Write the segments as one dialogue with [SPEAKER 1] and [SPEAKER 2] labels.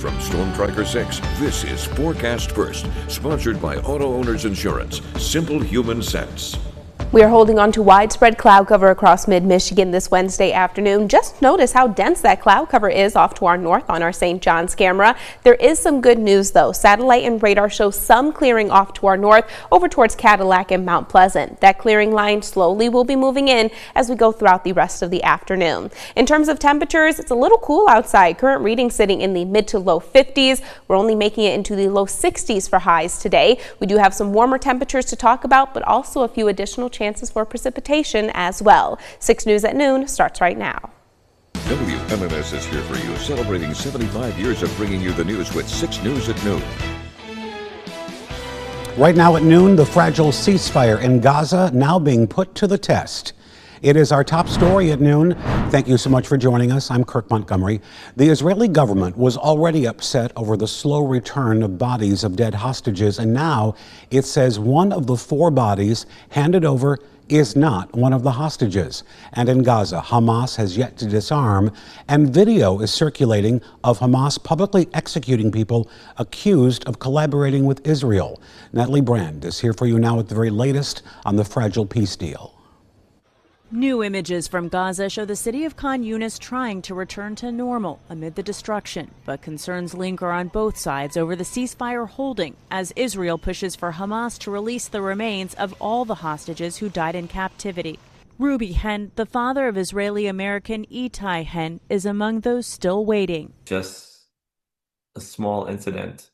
[SPEAKER 1] From Storm Tracker 6, this is Forecast First, sponsored by Auto Owners Insurance. Simple human sense.
[SPEAKER 2] We are holding on to widespread cloud cover across mid-Michigan this Wednesday afternoon. Just notice how dense that cloud cover is off to our north on our St. John's camera. There is some good news though. Satellite and radar show some clearing off to our north over towards Cadillac and Mount Pleasant. That clearing line slowly will be moving in as we go throughout the rest of the afternoon. In terms of temperatures, it's a little cool outside. Current reading sitting in the mid to low 50s. We're only making it into the low 60s for highs today. We do have some warmer temperatures to talk about, but also a few additional chances for precipitation as well. 6 News at noon starts right now.
[SPEAKER 1] WMMS is here for you, celebrating 75 years of bringing you the news with 6 News at noon.
[SPEAKER 3] Right now at noon, the fragile ceasefire in Gaza now being put to the test. It is our top story at noon. Thank you so much for joining us. I'm Kirk Montgomery. The Israeli government was already upset over the slow return of bodies of dead hostages, and now it says one of the 4 bodies handed over is not one of the hostages. And in Gaza, Hamas has yet to disarm, and video is circulating of Hamas publicly executing people accused of collaborating with Israel. Natalie Brand is here for you now with the very latest on the fragile peace deal.
[SPEAKER 4] New images from Gaza show the city of Khan Yunis trying to return to normal amid the destruction, but concerns linger on both sides over the ceasefire holding as Israel pushes for Hamas to release the remains of all the hostages who died in captivity. Ruby Hen, the father of Israeli-American Itai Hen, is among those still waiting.
[SPEAKER 5] Just a small incident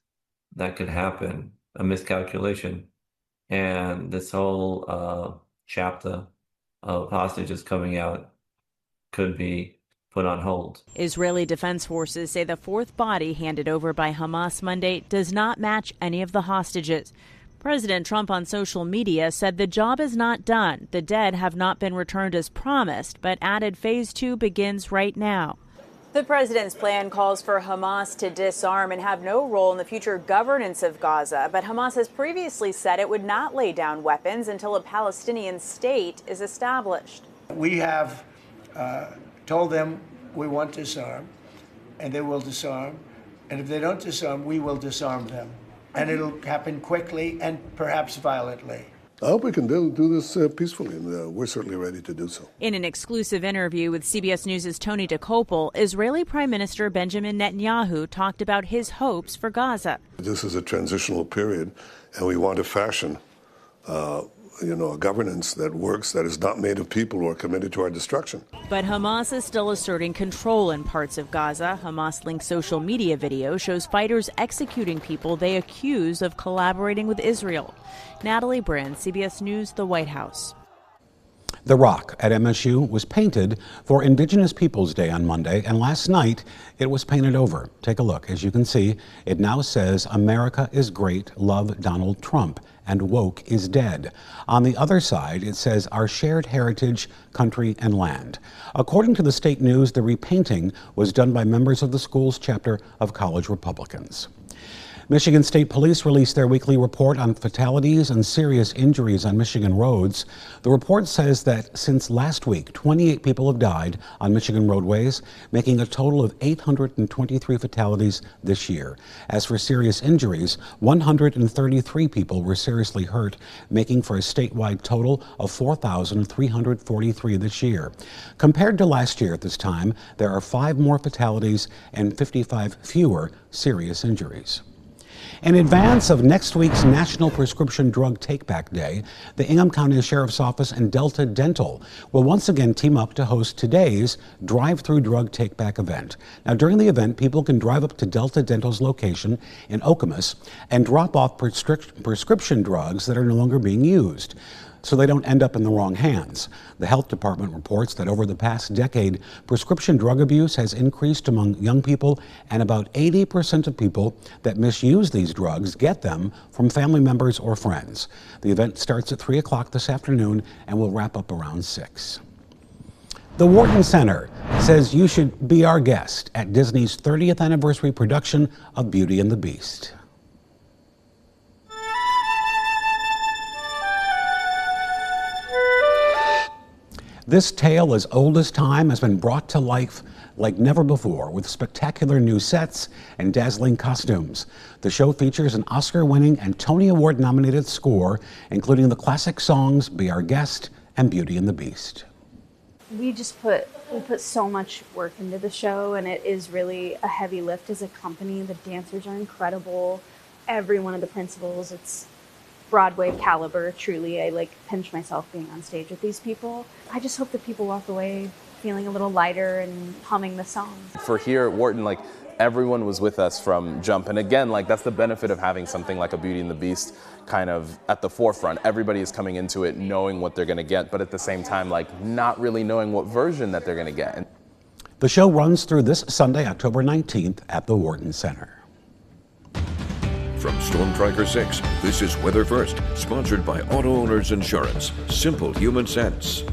[SPEAKER 5] that could happen, a miscalculation, and this whole chapter of hostages coming out could be put on hold.
[SPEAKER 4] Israeli Defense Forces say the 4th body handed over by Hamas Monday does not match any of the hostages. President Trump on social media said the job is not done. The dead have not been returned as promised, but added phase 2 begins right now. The president's plan calls for Hamas to disarm and have no role in the future governance of Gaza. But Hamas has previously said it would not lay down weapons until a Palestinian state is established.
[SPEAKER 6] We have told them we want to disarm, and they will disarm. And if they don't disarm, we will disarm them. And it'll happen quickly and perhaps violently.
[SPEAKER 7] I hope we can do this peacefully, and we're certainly ready to do so.
[SPEAKER 4] In an exclusive interview with CBS News' Tony Dokoupil, Israeli Prime Minister Benjamin Netanyahu talked about his hopes for Gaza.
[SPEAKER 7] This is a transitional period, and we want to fashion a governance that works, that is not made of people who are committed to our destruction.
[SPEAKER 4] But Hamas is still asserting control in parts of Gaza. Hamas-linked social media video shows fighters executing people they accuse of collaborating with Israel. Natalie Brand, CBS News, the White House.
[SPEAKER 3] The Rock at MSU was painted for Indigenous Peoples Day on Monday, and last night it was painted over. Take a look. As you can see, it now says, "America is great, love Donald Trump," and "woke is dead." On the other side, it says, "Our shared heritage, country, and land." According to the state news, the repainting was done by members of the school's chapter of College Republicans. Michigan State Police released their weekly report on fatalities and serious injuries on Michigan roads. The report says that since last week, 28 people have died on Michigan roadways, making a total of 823 fatalities this year. As for serious injuries, 133 people were seriously hurt, making for a statewide total of 4,343 this year. Compared to last year at this time, there are 5 more fatalities and 55 fewer serious injuries. In advance of next week's National Prescription Drug Take-Back Day, the Ingham County Sheriff's Office and Delta Dental will once again team up to host today's drive-through drug take-back event. Now, during the event, people can drive up to Delta Dental's location in Okemos and drop off prescription drugs that are no longer being used, so they don't end up in the wrong hands. The health department reports that over the past decade, prescription drug abuse has increased among young people, and about 80% of people that misuse these drugs get them from family members or friends. The event starts at 3 o'clock this afternoon and will wrap up around 6. The Wharton Center says you should be our guest at Disney's 30th anniversary production of Beauty and the Beast. This tale, as old as time, has been brought to life like never before with spectacular new sets and dazzling costumes. The show features an Oscar-winning and Tony Award-nominated score, including the classic songs Be Our Guest and Beauty and the Beast.
[SPEAKER 8] We put so much work into the show, and it is really a heavy lift as a company. The dancers are incredible. Every one of the principals, it's Broadway caliber, truly. I pinch myself being on stage with these people. I just hope that people walk away feeling a little lighter and humming the songs.
[SPEAKER 9] For here at Wharton, everyone was with us from jump. And again, that's the benefit of having something like a Beauty and the Beast kind of at the forefront. Everybody is coming into it knowing what they're going to get, but at the same time, not really knowing what version that they're going to get.
[SPEAKER 3] The show runs through this Sunday, October 19th at the Wharton Center.
[SPEAKER 1] From Storm Tracker 6, this is Weather First, sponsored by Auto Owners Insurance. Simple human sense.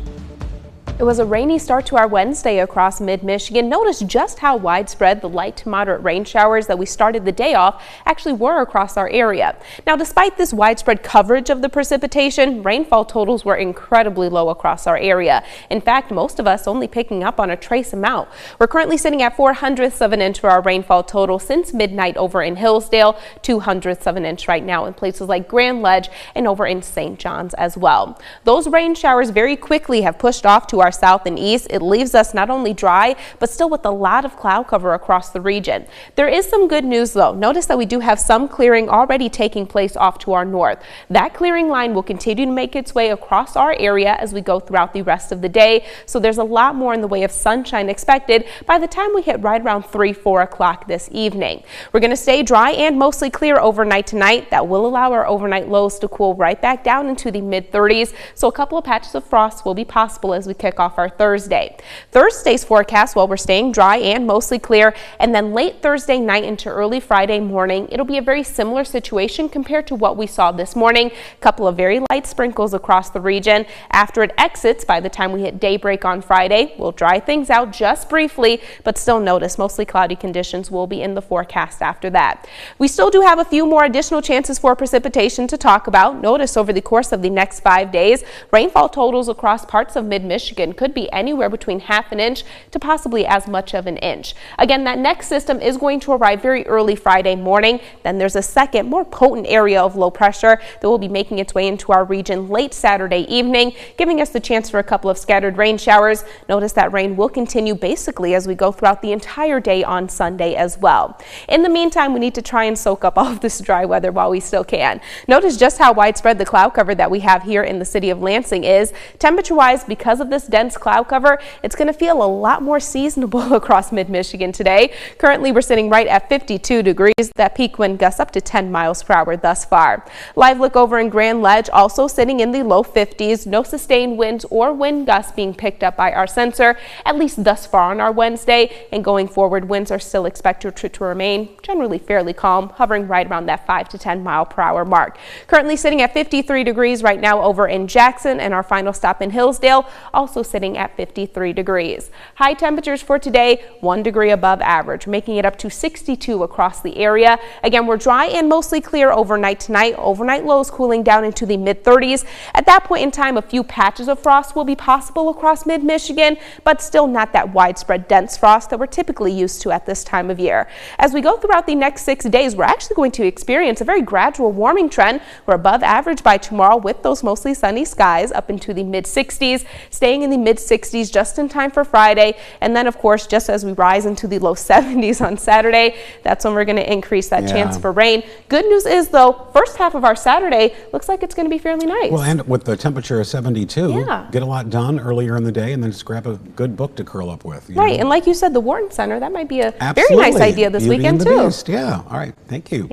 [SPEAKER 2] It was a rainy start to our Wednesday across mid-Michigan. Notice just how widespread the light to moderate rain showers that we started the day off actually were across our area. Now, despite this widespread coverage of the precipitation, rainfall totals were incredibly low across our area. In fact, most of us only picking up on a trace amount. We're currently sitting at 0.04 of an inch for our rainfall total since midnight over in Hillsdale, 0.02 of an inch right now in places like Grand Ledge and over in St. John's as well. Those rain showers very quickly have pushed off to our south and east. It leaves us not only dry, but still with a lot of cloud cover across the region. There is some good news though. Notice that we do have some clearing already taking place off to our north. That clearing line will continue to make its way across our area as we go throughout the rest of the day. So there's a lot more in the way of sunshine expected by the time we hit right around 3-4 o'clock this evening. We're going to stay dry and mostly clear overnight tonight. That will allow our overnight lows to cool right back down into the mid-30s. So a couple of patches of frost will be possible as we kick off our Thursday. Thursday's forecast, well, we're staying dry and mostly clear, and then late Thursday night into early Friday morning, it'll be a very similar situation compared to what we saw this morning. A couple of very light sprinkles across the region. After it exits, by the time we hit daybreak on Friday, we'll dry things out just briefly, but still notice mostly cloudy conditions will be in the forecast after that. We still do have a few more additional chances for precipitation to talk about. Notice over the course of the next 5 days, rainfall totals across parts of mid-Michigan could be anywhere between half an inch to possibly as much of an inch. Again, that next system is going to arrive very early Friday morning. Then there's a second, more potent area of low pressure that will be making its way into our region late Saturday evening, giving us the chance for a couple of scattered rain showers. Notice that rain will continue basically as we go throughout the entire day on Sunday as well. In the meantime, we need to try and soak up all of this dry weather while we still can. Notice just how widespread the cloud cover that we have here in the city of Lansing is. Temperature-wise, because of this dense cloud cover, it's going to feel a lot more seasonable across mid-Michigan today. Currently, we're sitting right at 52 degrees. That peak wind gusts up to 10 miles per hour thus far. Live look over in Grand Ledge, also sitting in the low 50s. No sustained winds or wind gusts being picked up by our sensor, at least thus far on our Wednesday. And going forward, winds are still expected to remain generally fairly calm, hovering right around that 5 to 10 mile per hour mark. Currently sitting at 53 degrees right now over in Jackson, and our final stop in Hillsdale, also sitting at 53 degrees. High temperatures for today, 1 degree above average, making it up to 62 across the area. Again, we're dry and mostly clear overnight tonight. Overnight lows cooling down into the mid-30s. At that point in time, a few patches of frost will be possible across mid-Michigan, but still not that widespread dense frost that we're typically used to at this time of year. As we go throughout the next 6 days, we're actually going to experience a very gradual warming trend. We're above average by tomorrow with those mostly sunny skies up into the mid-60s, staying in the mid-60s just in time for Friday. And then, of course, just as we rise into the low 70s on Saturday, that's when we're going to increase that chance for rain. Good news is, though, first half of our Saturday looks like it's going to be fairly nice.
[SPEAKER 3] Well, and with the temperature of 72, get a lot done earlier in the day and then just grab a good book to curl up with.
[SPEAKER 2] Right, and like you said, the Wharton Center, that might be a very nice idea this weekend, too.
[SPEAKER 3] Yeah, all right, thank you.